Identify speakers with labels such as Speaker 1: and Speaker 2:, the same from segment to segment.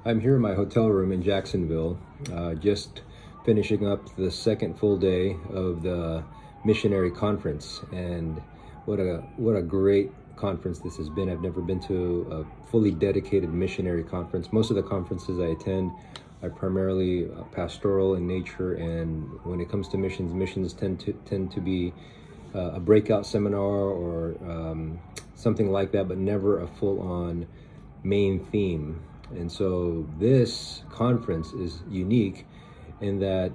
Speaker 1: I'm here in my hotel room in Jacksonville, just finishing up the second full day of the Missionary conference, and what a great conference this has been. I've never been to a fully dedicated missionary conference. Most of the conferences I attend are primarily pastoral in nature, and when it comes to missions tend to be a breakout seminar or something like that, but never a full-on main theme. And so this conference is unique in that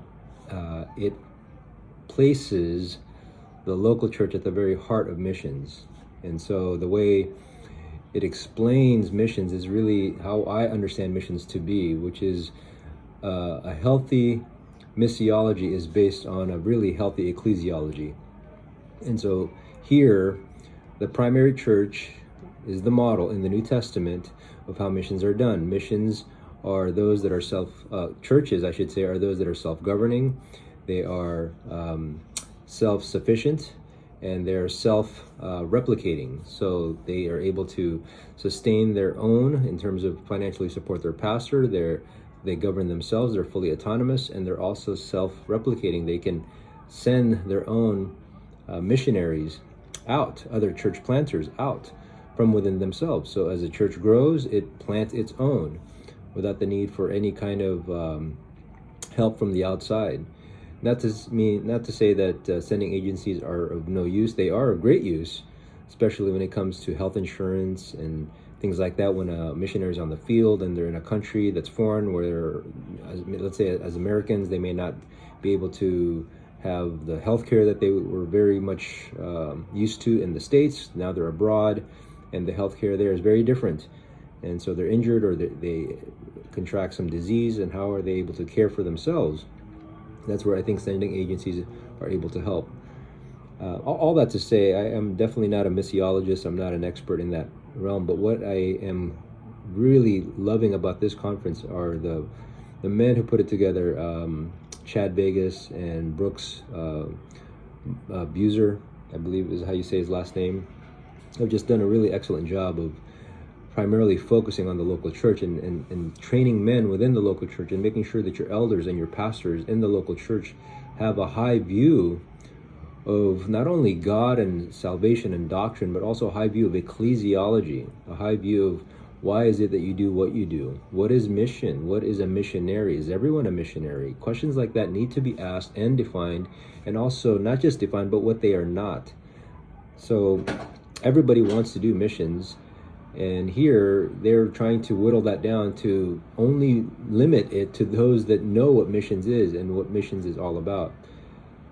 Speaker 1: it places the local church at the very heart of missions. And so the way it explains missions is really how I understand missions to be, which is a healthy missiology is based on a really healthy ecclesiology. And so here, the primary church is the model in the New Testament of how missions are done. Missions are those that are churches, I should say, are those that are self-governing. They are self-sufficient, and they're self-replicating. So they are able to sustain their own in terms of financially support their pastor. They govern themselves, they're fully autonomous, and they're also self-replicating. They can send their own missionaries out, other church planters out from within themselves. So as a church grows, it plants its own without the need for any kind of help from the outside. Not to say that sending agencies are of no use. They are of great use, especially when it comes to health insurance and things like that. When a missionary is on the field and they're in a country that's foreign, where let's say as Americans, they may not be able to have the health care that they were very much used to in the States. Now they're abroad, and the health care there is very different. And so they're injured, or they contract some disease, and how are they able to care for themselves? That's where I think sending agencies are able to help. All that to say, I am definitely not a missiologist. I'm not an expert in that realm. But what I am really loving about this conference are the men who put it together. Chad Vegas and Brooks Buser, I believe is how you say his last name, have just done a really excellent job of primarily focusing on the local church and training men within the local church, and making sure that your elders and your pastors in the local church have a high view of not only God and salvation and doctrine, but also a high view of ecclesiology, a high view of why is it that you do what you do? What is mission? What is a missionary? Is everyone a missionary? Questions like that need to be asked and defined, and also not just defined, but what they are not. So everybody wants to do missions, and here they're trying to whittle that down to only limit it to those that know what missions is and what missions is all about.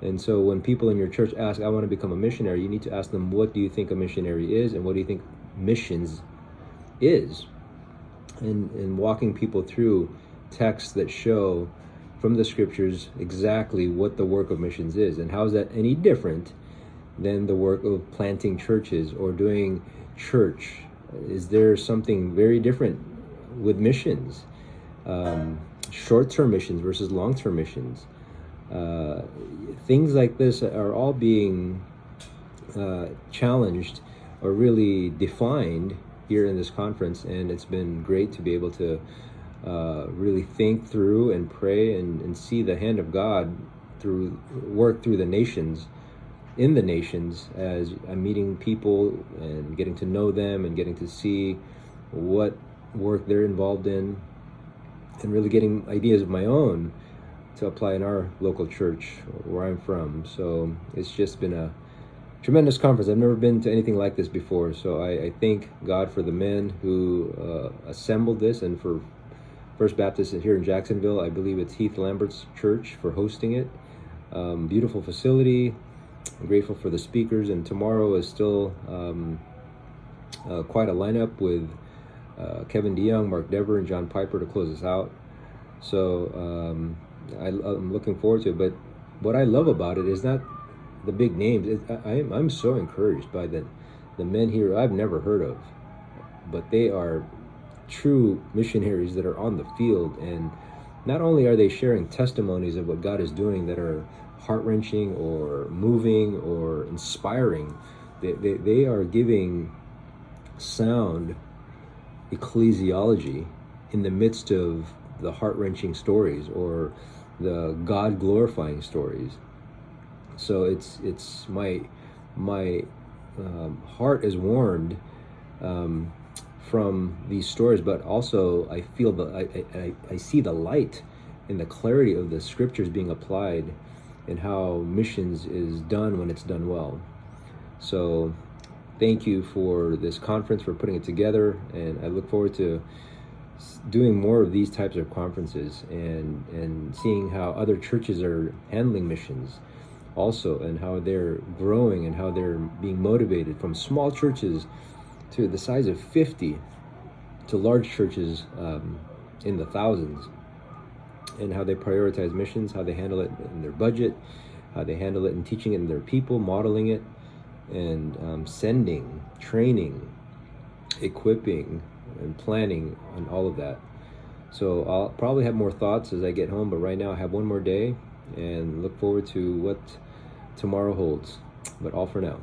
Speaker 1: And so when people in your church ask, I want to become a missionary, you need to ask them, what do you think a missionary is, and what do you think missions is? And walking people through texts that show from the scriptures exactly what the work of missions is, and how is that any different than the work of planting churches or doing church. Is there something very different with missions? Short-term missions versus long-term missions. Things like this are all being challenged or really defined here in this conference, and it's been great to be able to really think through and pray and see the hand of God work through the nations, in the nations, as I'm meeting people and getting to know them and getting to see what work they're involved in, and really getting ideas of my own to apply in our local church where I'm from. So it's just been a tremendous conference. I've never been to anything like this before. So I thank God for the men who assembled this, and for First Baptist here in Jacksonville. I believe it's Heath Lambert's church for hosting it. Beautiful facility. I'm grateful for the speakers, and tomorrow is still quite a lineup with Kevin DeYoung, Mark Dever, and John Piper to close us out. So I'm looking forward to it. But what I love about it is not the big names. I'm so encouraged by the men here I've never heard of, but they are true missionaries that are on the field, and not only are they sharing testimonies of what God is doing that are heart-wrenching or moving or inspiring, they are giving sound ecclesiology in the midst of the heart-wrenching stories or the God-glorifying stories. So it's my heart is warmed from these stories, but also I feel I see the light and the clarity of the scriptures being applied and how missions is done when it's done well. So thank you for this conference, for putting it together, and I look forward to doing more of these types of conferences and seeing how other churches are handling missions also, and how they're growing and how they're being motivated from small churches to the size of 50 to large churches in the thousands, and how they prioritize missions, how they handle it in their budget, how they handle it in teaching it in their people, modeling it, and sending, training, equipping, and planning, and all of that. So I'll probably have more thoughts as I get home, but right now I have one more day and look forward to what tomorrow holds. But all for now.